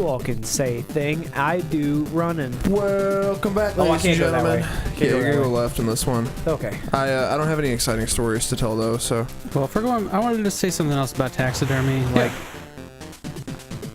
fucking say thing. I do running. Welcome back, ladies and gentlemen. Yeah, you're gonna go left in this one. Okay. I don't have any exciting stories to tell though, so. Well, if we're going, I wanted to say something else about taxidermy. Like,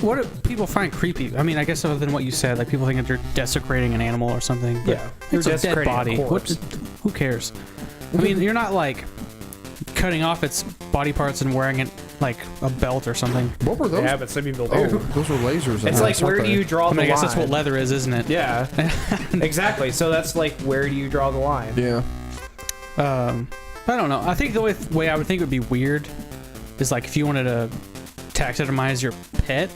what do people find creepy? I mean, I guess other than what you said, like people think that they're desecrating an animal or something. Yeah, it's a dead body. Who cares? I mean, you're not like cutting off its body parts and wearing it like a belt or something. What were those? Yeah, but some people do. Oh, those were lasers. It's like, where do you draw the line? I guess that's what leather is, isn't it? Yeah, exactly. So that's like, where do you draw the line? Yeah. I don't know. I think the way I would think it would be weird is like if you wanted to taxidermize your pet.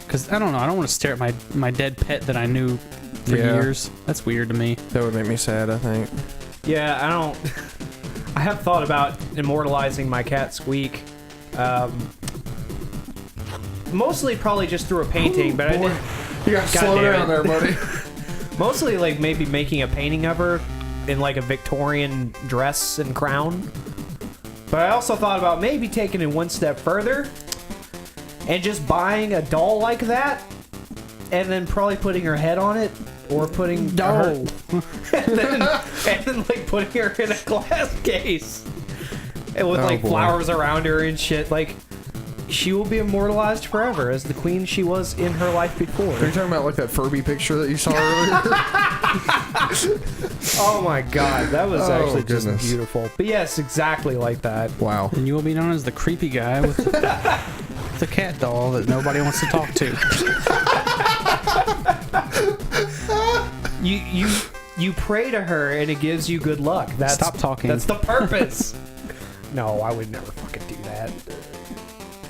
Because I don't know. I don't want to stare at my dead pet that I knew for years. That's weird to me. That would make me sad, I think. Yeah, I don't. I have thought about immortalizing my cat Squeak. Mostly probably just through a painting, but I didn't. You got to slow down there, buddy. Mostly like maybe making a painting of her in like a Victorian dress and crown. But I also thought about maybe taking it one step further and just buying a doll like that and then probably putting her head on it or putting her, and then like putting her in a glass case and with like flowers around her and shit. Like, she will be immortalized forever as the queen she was in her life before. Are you talking about like that Furby picture that you saw earlier? Oh my god, that was actually just beautiful. But yes, exactly like that. Wow. And you will be known as the creepy guy with the cat doll that nobody wants to talk to. You pray to her and it gives you good luck. Stop talking. That's the purpose. No, I would never fucking do that.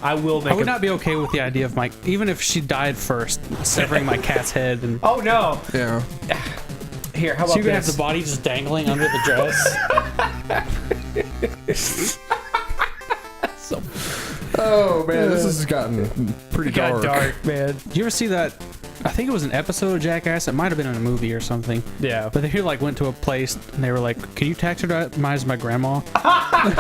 I will make. I would not be okay with the idea of my, even if she died first, severing my cat's head. And oh no. Yeah. Here, how about so you're gonna this? have the body just dangling under the dress. So, oh man, this has gotten pretty dark. Got dark, man. Did you ever see that? I think it was an episode of Jackass. It might have been in a movie or something. Yeah. But they like went to a place and they were like, "Can you taxidermize my grandma?"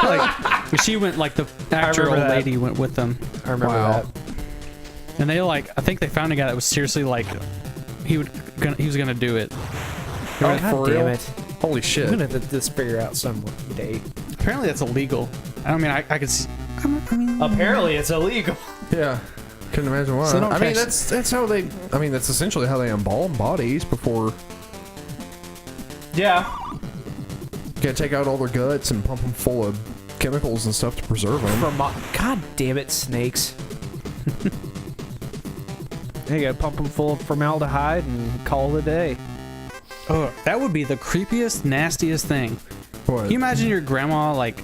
Like, she went, like the actor old lady went with them. I remember that. And they like, I think they found a guy that was seriously like, he was gonna do it. Oh, God damn it. Holy shit. I'm gonna have this figure out some day. Apparently that's illegal. I mean, I could see. Apparently it's illegal. Yeah. Couldn't imagine why. So I mean, that's how they. I mean, that's essentially how they embalm bodies before. Yeah. You gotta take out all their guts and pump them full of chemicals and stuff to preserve them. God damn it, snakes. You gotta pump them full of formaldehyde and call it a day. Oh, that would be the creepiest, nastiest thing. What? Can you imagine your grandma like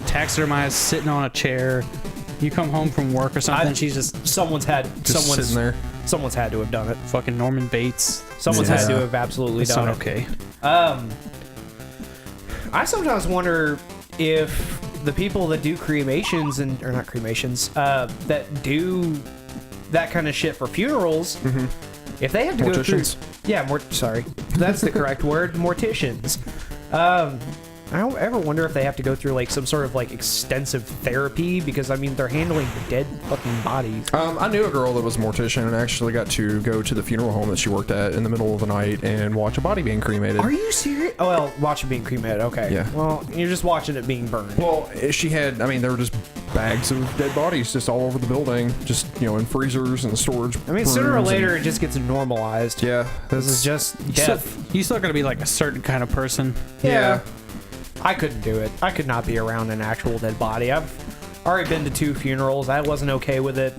taxidermized, sitting on a chair? You come home from work or something, she's just someone's sitting there. Someone's had to have done it. Fucking Norman Bates. Someone's had to have absolutely That's done not it. okay. I sometimes wonder if the people that do cremations or not cremations, that do that kind of shit for funerals, if they have to go through, sorry, that's the correct word, morticians. I don't ever wonder if they have to go through like some sort of like extensive therapy because I mean they're handling dead fucking bodies. I knew a girl that was a mortician and actually got to go to the funeral home that she worked at in the middle of the night and watch a body being cremated. Are you serious? Oh well, watch it being cremated. Okay. Yeah. Well, you're just watching it being burned. Well, she had. I mean, there were just bags of dead bodies just all over the building, just in freezers and storage. I mean, sooner or later it just gets normalized. Yeah. This is just death. You still gotta be like a certain kind of person. Yeah. I couldn't do it. I could not be around an actual dead body. I've already been to 2 funerals. I wasn't okay with it.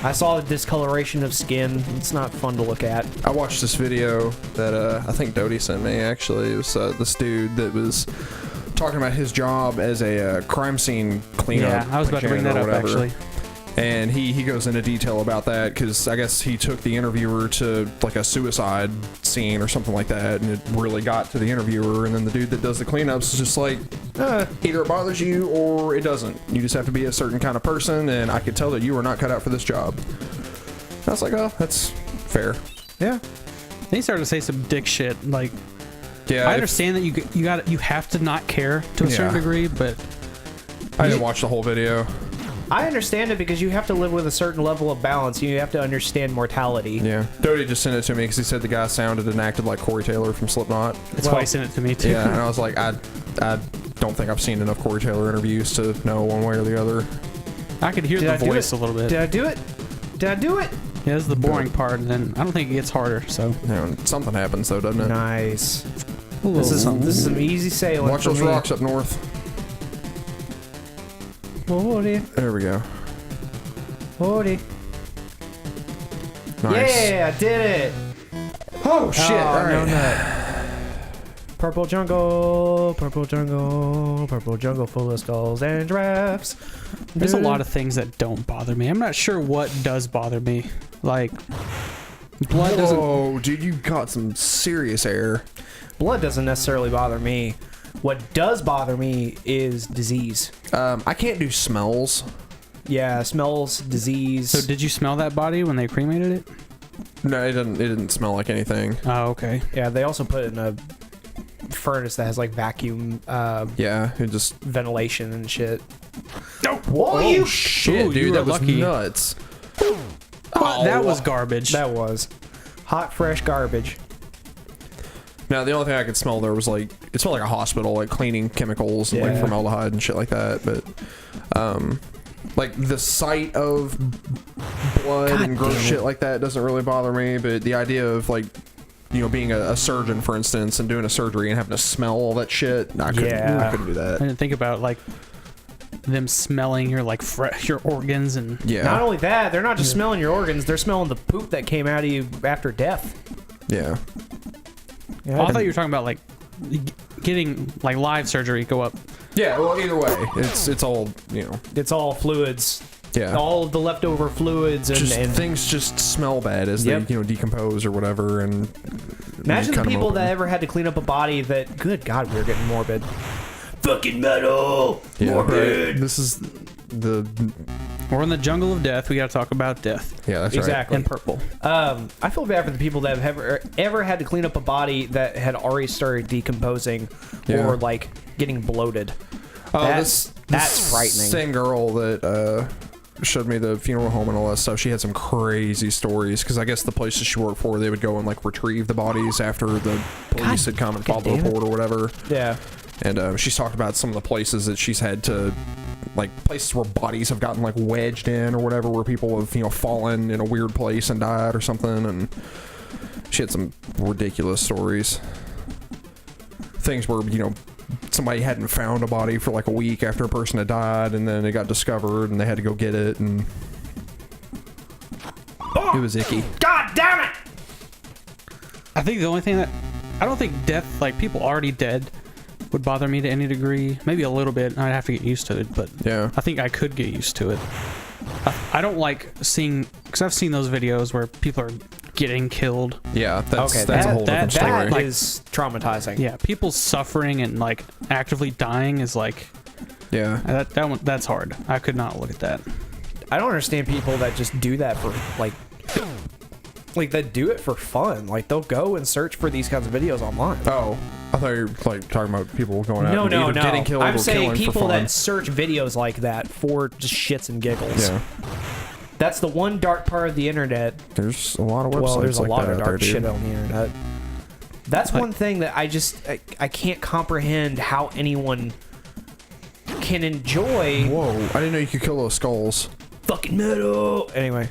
I saw the discoloration of skin. It's not fun to look at. I watched this video that I think Dodie sent me, actually. It was this dude that was talking about his job as a crime scene cleanup. Yeah, I was about to bring that up, actually. And he goes into detail about that because I guess he took the interviewer to like a suicide scene or something like that, and it really got to the interviewer. And then the dude that does the cleanups is just like, either it bothers you or it doesn't. You just have to be a certain kind of person, and I could tell that you were not cut out for this job. I was like, oh, that's fair. Yeah. Then he started to say some dick shit. Like, yeah, I understand that you have to not care to a certain degree, but I didn't watch the whole video. I understand it because you have to live with a certain level of balance. You have to understand mortality. Yeah. Doty just sent it to me because he said the guy sounded and acted like Corey Taylor from Slipknot. That's why he sent it to me too. Yeah, and I was like, I don't think I've seen enough Corey Taylor interviews to know one way or the other. I could hear the voice a little bit. Did I do it? Did I do it? Yeah, this is the boring part, and then I don't think it gets harder. So Something happens though, doesn't it? Nice. This is some easy sailing. Watch those rocks up north. Woody. There we go. Woody. Nice. Yeah, I did it. Oh shit! All right. No nut. Purple jungle full of skulls and giraffes. There's a lot of things that don't bother me. I'm not sure what does bother me. Like, blood doesn't... Whoa, dude, you got some serious air. Blood doesn't necessarily bother me. What does bother me is disease. I can't do smells. Yeah, smells, disease. So did you smell that body when they cremated it? No, it didn't smell like anything. Oh, okay. Yeah, they also put it in a furnace that has like vacuum Yeah, it just... ventilation and shit. No! Whoa, Oh shit, Ooh, dude, you that were was lucky. nuts. Well, that was garbage. That was hot, fresh garbage. Now, the only thing I could smell there was like... It smelled like a hospital, like cleaning chemicals and like Yeah. formaldehyde and shit like that, but... like the sight of blood God and gross damn it. shit like that doesn't really bother me, but the idea of like, you know, being a surgeon, for instance, and doing a surgery and having to smell all that shit, I couldn't do I that. didn't think about like them smelling your like your organs and Yeah. Not only that, they're not just smelling your organs; they're smelling the poop that came out of you after death. Yeah. Yeah, Oh, I thought you were talking about like getting like live surgery go up. Yeah, well, either way, it's all, you know. it's all fluids. Yeah. All of the leftover fluids and, Just and things just smell bad as Yep. they, you know, decompose or whatever, and imagine you the cut 'em people open. that ever had to clean up a body that. Good God, we're getting morbid. Fucking metal. Yeah, Morbid. right. This is the We're in the jungle of death. We got to talk about death. yeah, that's Exactly. And purple. I feel bad for the people that have ever had to clean up a body that had already started decomposing Yeah. or like getting bloated. right. Oh, That's frightening. Same girl that showed me the funeral home and all that stuff. She had some crazy stories because I guess the places she worked for, they would go and like retrieve the bodies after the police had come and filed the damn it. report or whatever. Yeah. And she's talked about some of the places that she's had to, like places where bodies have gotten like wedged in or whatever, where people have, you know, fallen in a weird place and died or something. And she had some ridiculous stories. Things where, you know, somebody hadn't found a body for like a week after a person had died, and then it got discovered and they had to go get it, and it was icky. God damn it! I think the only thing that I don't think death, like people already dead, would bother me to any degree. Maybe a little bit. I'd have to get used to it, but Yeah. I think I could get used to it. I don't like seeing, because I've seen those videos where people are getting killed. Yeah, that's Okay, a whole different story. That Like- is traumatizing. Yeah, people suffering and like actively dying is like Yeah. that's hard. I could not look at that. I don't understand people that just do that for like that do it for fun. Like they'll go and search for these kinds of videos online. Oh, I thought you were like talking about people going out No, and no, either no. getting killed I'm or saying killing people for fun. that search videos like that for just shits and giggles. Yeah, That's the one dark part of the internet. there's a lot of websites Well, there's a like lot that of out there, dark shit dude. on the internet. That's one thing that I can't comprehend how anyone can enjoy Whoa, I didn't know you could kill those skulls. fucking metal. Anyway,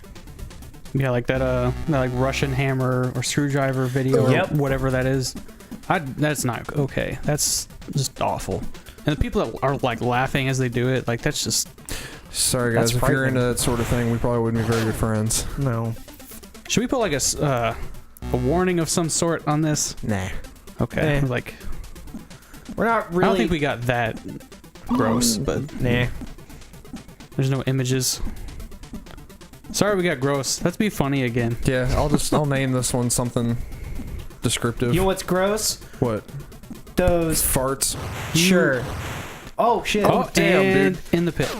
Yeah, like that like Russian hammer or screwdriver video Yep. or whatever that is. That's not okay. That's just awful. And the people that are like laughing as they do it, like that's just Sorry guys, That's if you're frightening. into that sort of thing, we probably wouldn't be very good friends. no. Should we put like a warning of some sort on this? Nah. Okay. Eh. Like We're not really. I don't think we got that gross, but Nah. there's no images. Sorry we got gross. Let's be funny again. Yeah, I'll name this one something descriptive. You know what's gross? What? Those. Farts. Sure. Oh shit. Oh, damn, and dude. in the pit.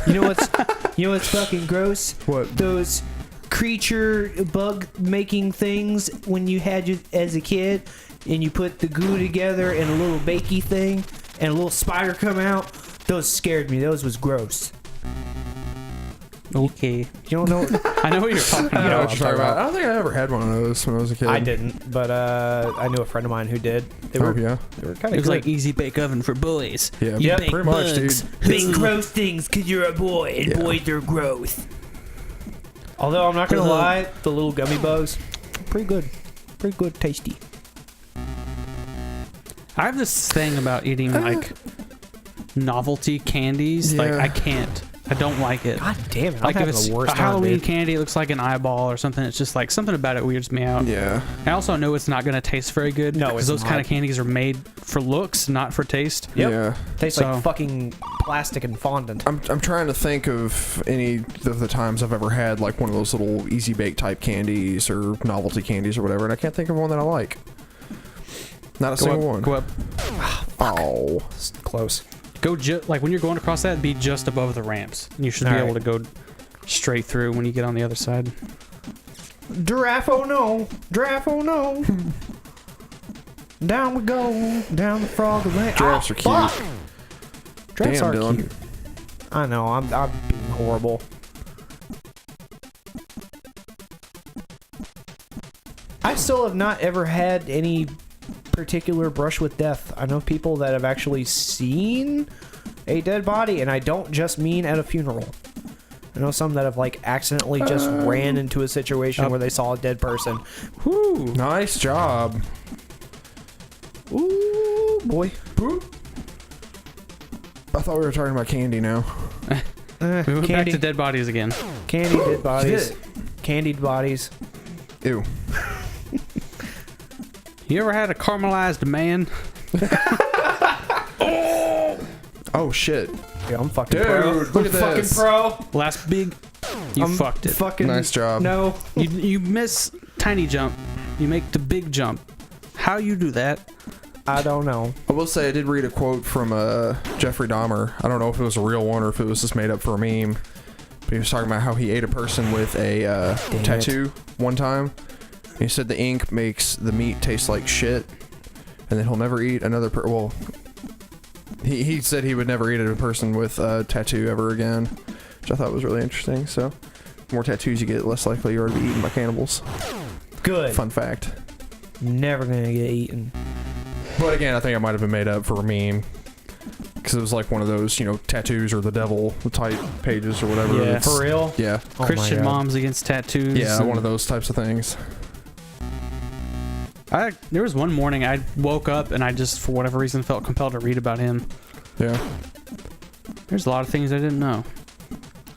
You know what's fucking gross? What? Those creature bug making things when you had you as a kid and you put the goo together in a little bakey thing and a little spider come out. Those scared me. Those was gross. Okay. You don't know? I know what you're talking I know about. what you're talking about. I don't think I ever had one of those when I was a kid. I didn't, but I knew a friend of mine who did. They were, yeah. they were kind It of was like easy bake oven for boys. Yeah, You Yep, bake pretty much, bugs. dude. big gross things because you're a boy and Yeah. boys are gross. Although I'm not gonna lie, the little gummy bugs, pretty good, tasty. I have this thing about eating like novelty candies. Like Yeah. I can't. I don't like it. God damn it! I'm Like if having it's the a worst time, Halloween dude. candy, it looks like an eyeball or something. It's just like something about it weirds me out. Yeah. I also know it's not going to taste very good. No, because it's those kind not. of candies are made for looks, not for taste. Yep. Yeah. Tastes So- like fucking plastic and fondant. I'm trying to think of any of the times I've ever had like one of those little easy bake type candies or novelty candies or whatever, and I can't think of one that I like. Not a single one. Go up. Oh. It's close. Go like when you're going across that, be just above the ramps. You should be All able to go straight through when you get on the other side. Giraffe, oh no! Giraffe, oh no! Down we go, down the frog lane. Giraffes are cute. Giraffes Damn, are Dylan. cute. I know, I'm being horrible. I still have not ever had any particular brush with death. I know people that have actually seen a dead body, and I don't just mean at a funeral. I know some that have like accidentally just ran into a situation where they saw a dead person. Whoo! Nice job. Ooh, boy. I thought we were talking about candy now. We went back Candy, to dead bodies again. candy dead bodies. Shit. Candied bodies. Ew. You ever had a caramelized man? Oh shit. Yeah, I'm fucking Dude, pro. look I'm at fucking this. pro. Last big. You I'm fucked it. Fucking Nice job. No. You miss tiny jump. You make the big jump. How you do that? I don't know. I will say I did read a quote from Jeffrey Dahmer. I don't know if it was a real one or if it was just made up for a meme. But he was talking about how he ate a person with a tattoo one time. And he said the ink makes the meat taste like shit. And then he'll never eat another well, he said he would never eat a person with a tattoo ever again. Which I thought was really interesting. So, the more tattoos you get, less likely you are to be eaten by cannibals. Good. Fun fact. Never gonna get eaten. But again, I think it might have been made up for a meme. Because it was like one of those, tattoos or the devil type pages or whatever. Yeah. It's- For real? Yeah. Oh my Christian God. moms against tattoos. Yeah, and- one of those types of things. There was one morning I woke up and I just, for whatever reason, felt compelled to read about him. Yeah. There's a lot of things I didn't know.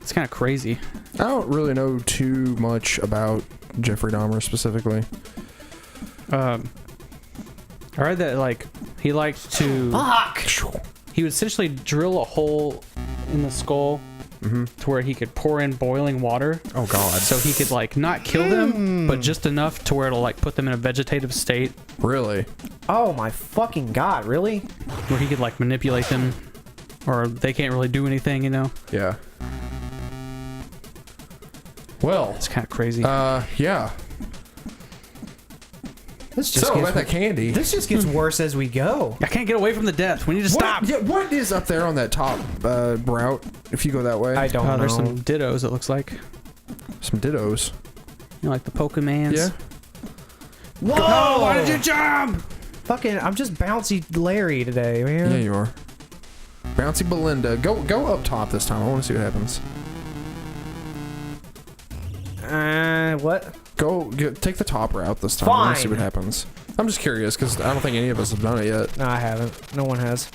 It's kind of crazy. I don't really know too much about Jeffrey Dahmer specifically. I read that like he liked to. Fuck. He would essentially drill a hole in the skull to where he could pour in boiling water. Oh God. So he could like not kill them, but just enough to where it'll like put them in a vegetative state Really? Oh my fucking God! Really? where he could like manipulate them, or they can't really do anything. Yeah. Well, It's kind of crazy. yeah. This just So gets, about that candy. this just gets worse as we go. I can't get away from the death. We need to What- stop. Yeah, what is up there on that top route? If you go that way, I don't know. There's some dittos. It looks like some dittos. like the Pokemans. Yeah. Whoa! No, why did you jump? Fucking, I'm just bouncy Larry today, man. Yeah, you are. Bouncy Belinda, go up top this time. I want to see what happens. What? Take the top route this time. I want to see Fine. what happens. I'm just curious because I don't think any of us have done it yet. No, I haven't. No one has.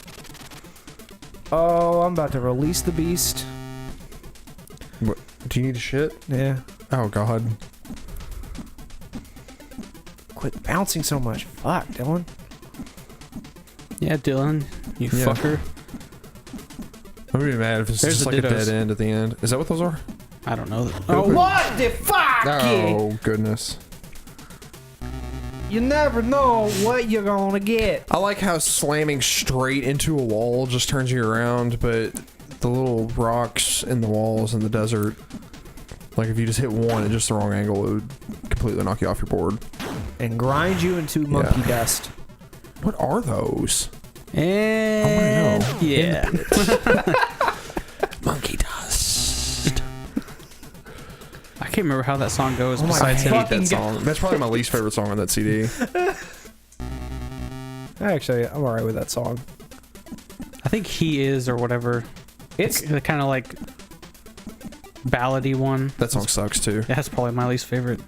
Oh, I'm about to release the beast. What, do you need a shit? Yeah. Oh God. Quit bouncing so much. Fuck, Dylan. Yeah, Dylan, you Yeah. fucker. I would be mad if it's There's just the like a dittos. dead end at the end. Is that what those are? I don't know. Oh, what the fuck? Oh goodness. You never know what you're gonna get. I like how slamming straight into a wall just turns you around, but the little rocks in the walls in the desert, like if you just hit one at just the wrong angle, it would completely knock you off your board. And grind you into monkey dust. What are those? And I wanna know. yeah, Monkey dust. can't remember how that song goes. Oh my besides God. him. Hate that song. That's probably my least favorite song on that CD. Actually, I'm alright with that song. I think He Is or whatever. It's The kind of like ballady one. That song sucks too. That's probably my least favorite.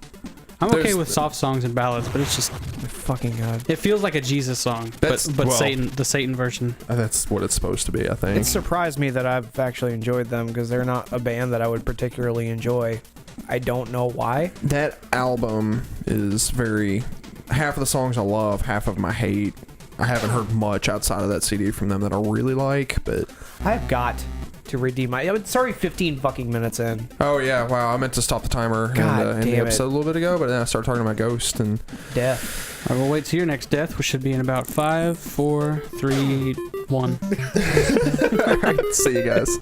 I'm There's- okay with soft songs and ballads, but it's just fucking god. it feels like a Jesus song, That's- but well- the Satan version. That's what it's supposed to be, I think. It surprised me that I've actually enjoyed them because they're not a band that I would particularly enjoy. I don't know why. That album is very. Half of the songs I love, half of them I hate. I haven't heard much outside of that CD from them that I really like, but. I've got to redeem my. It's already 15 fucking minutes in. Oh yeah, wow! I meant to stop the timer God and end the damn episode it. a little bit ago, but then I started talking about Ghost and. Death. I will wait till your next death, which should be in about 5, 4, 3, 1. All right, see you guys.